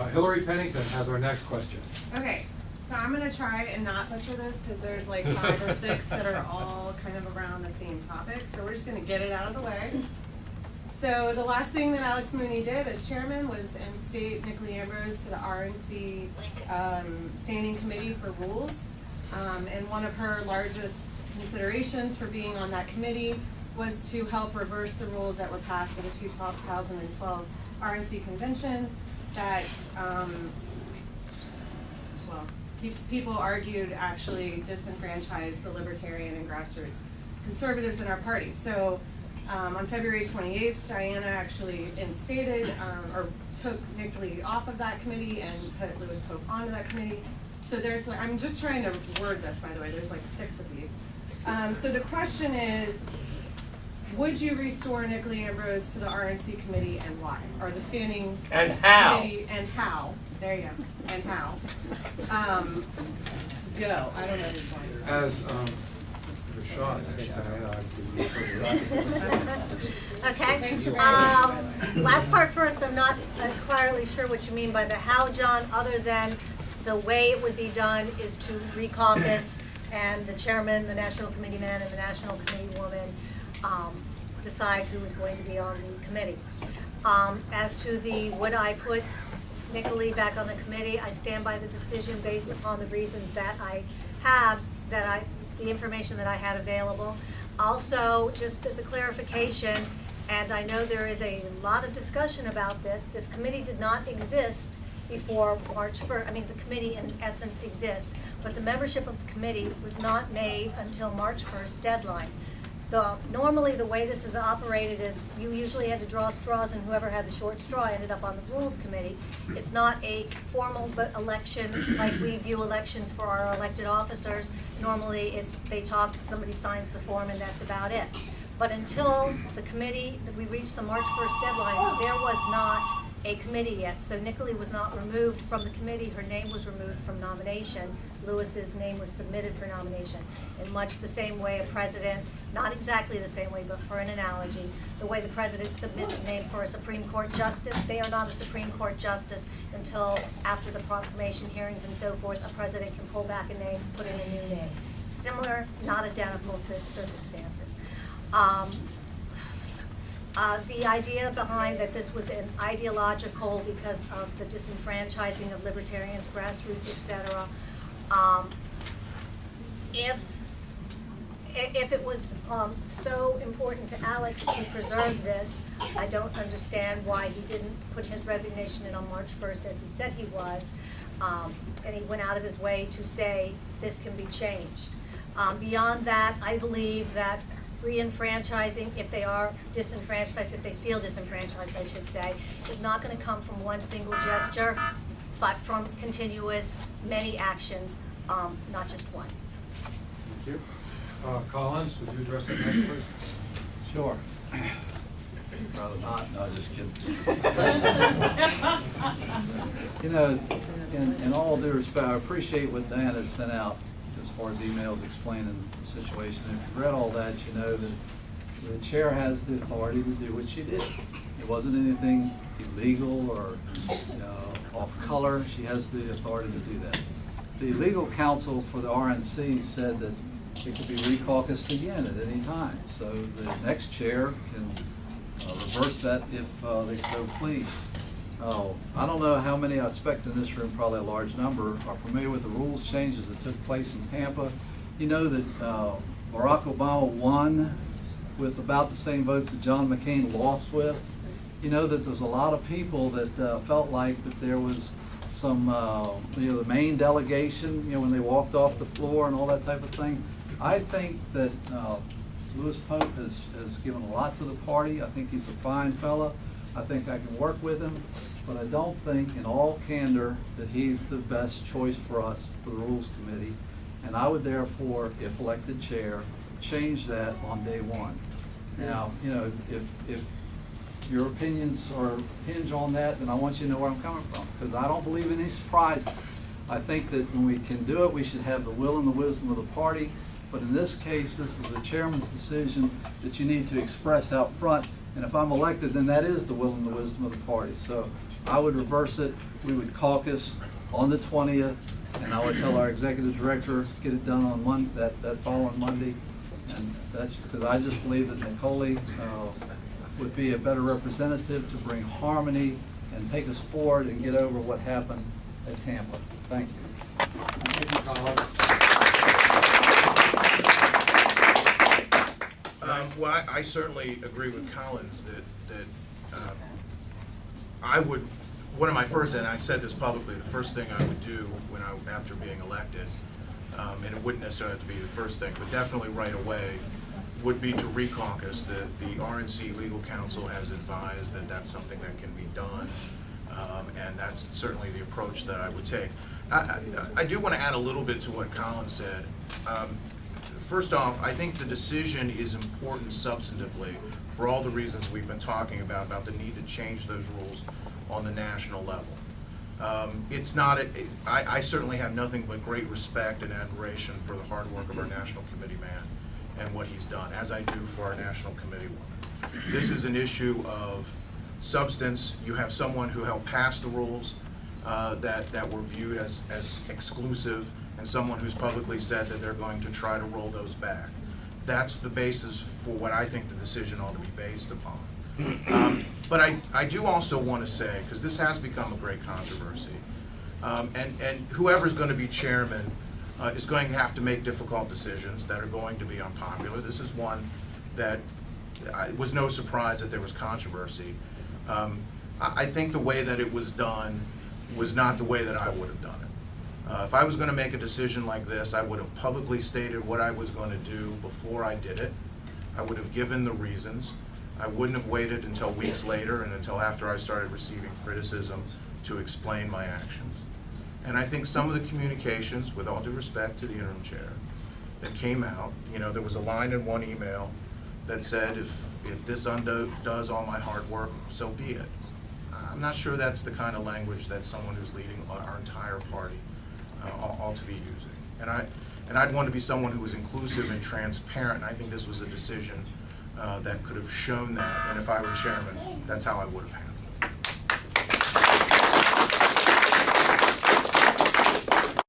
Hillary Pennington has our next question. Okay, so I'm gonna try and not butcher this, because there's like 5 or 6 that are all kind of around the same topic, so we're just gonna get it out of the way. So the last thing that Alex Mooney did as chairman was instate Nicolee-Rules to the RNC Standing Committee for Rules. And one of her largest considerations for being on that committee was to help reverse the rules that were passed in the 2012 RNC convention that, well, people argued actually disenfranchised the libertarian and grassroots conservatives in our party. So on February 28th, Diana actually instated or took Nicolee off of that committee and put Lewis Pope onto that committee. So there's, I'm just trying to word this, by the way, there's like 6 of these. So the question is, would you restore Nicolee-Rules to the RNC committee and why? Or the standing and how? Committee and how? There you go. And how? Go. I don't know who's going. As Rashad, I think Okay. Thanks for Last part first, I'm not entirely sure what you mean by the how, John, other than the way it would be done is to recaucus and the chairman, the national committee man, and the national committee woman decide who is going to be on the committee. As to the would I put Nicolee back on the committee, I stand by the decision based upon the reasons that I have, the information that I had available. Also, just as a clarification, and I know there is a lot of discussion about this committee did not exist before March 1st. I mean, the committee in essence exists, but the membership of the committee was not made until March 1st deadline. Normally the way this is operated is you usually had to draw straws, and whoever had the short straw ended up on the rules committee. It's not a formal election like we view elections for our elected officers. Normally it's they talk, somebody signs the form, and that's about it. But until the committee, we reached the March 1st deadline, there was not a committee yet. So Nicolee was not removed from the committee. Her name was removed from nomination. Lewis's name was submitted for nomination. In much the same way a president, not exactly the same way, but for an analogy, the way the president submits a name for a Supreme Court justice, they are not a Supreme Court justice until after the proclamation hearings and so forth, a president can pull back a name, put in a new name. Similar, not identical circumstances. The idea behind that this was an ideological because of the disenfranchising of libertarians, grassroots, etc. If it was so important to Alex to preserve this, I don't understand why he didn't put his resignation in on March 1st as he said he was, and he went out of his way to say this can be changed. Beyond that, I believe that re-enfranchising, if they are disenfranchised, if they feel disenfranchised, I should say, is not going to come from one single gesture, but from continuous, many actions, not just one. Thank you. Collins, would you address the next person? Sure. Rather not. No, just kidding. You know, in all due respect, I appreciate what Diana had sent out as far as emails explaining the situation. If you read all that, you know that the chair has the authority to do what she did. It wasn't anything illegal or off color. She has the authority to do that. The legal counsel for the RNC said that it could be recaucused again at any time. So the next chair can reverse that if they so please. I don't know how many I expect in this room, probably a large number, are familiar with the rules changes that took place in Tampa. You know that Barack Obama won with about the same votes that John McCain lost with. You know that there's a lot of people that felt like that there was some, the main delegation, when they walked off the floor and all that type of thing. I think that Lewis Pope has given a lot to the party. I think he's a fine fella. I think I can work with him, but I don't think, in all candor, that he's the best choice for us for the Rules Committee. And I would therefore, if elected chair, change that on day one. Now, if your opinions are hinge on that, then I want you to know where I'm coming from, because I don't believe in any surprises. I think that when we can do it, we should have the will and the wisdom of the party. But in this case, this is the chairman's decision that you need to express out front. And if I'm elected, then that is the will and the wisdom of the party. So I would reverse it we would caucus on the 20th, and I would tell our executive director, get it done on that following Monday. And that's because I just believe that Nicolee would be a better representative to bring harmony and take us forward and get over what happened at Tampa. Thank you. Thank you, Collins. Well, I certainly agree with Collins that I would, one of my first, and I've said this publicly, the first thing I would do after being elected, and it wouldn't necessarily have to be the first thing, but definitely right away, would be to re-caucus. The RNC Legal Counsel has advised that that's something that can be done, and that's certainly the approach that I would take. I do want to add a little bit to what Collins said. First off, I think the decision is important substantively for all the reasons we've been talking about the need to change those rules on the national level. It's not, I certainly have nothing but great respect and admiration for the hard work of our National Committee man and what he's done, as I do for our National Committee woman. This is an issue of substance. You have someone who helped pass the rules that were viewed as exclusive, and someone who's publicly said that they're going to try to roll those back. That's the basis for what I think the decision ought to be based upon. But I do also want to say, because this has become a great controversy, and whoever's going to be chairman is going to have to make difficult decisions that are going to be unpopular. This is one that it was no surprise that there was controversy. I think the way that it was done was not the way that I would have done it. If I was going to make a decision like this, I would have publicly stated what I was going to do before I did it. I would have given the reasons. I wouldn't have waited until weeks later and until after I started receiving criticism to explain my actions. And I think some of the communications, with all due respect to the interim chair, that came out, there was a line in one email that said, if this undoes all my hard work, so be it. I'm not sure that's the kind of language that someone who's leading our entire party ought to be using. And I'd want to be someone who was inclusive and transparent, and I think this was a decision that could have shown that, and if I were chairman, that's how I would have handled it.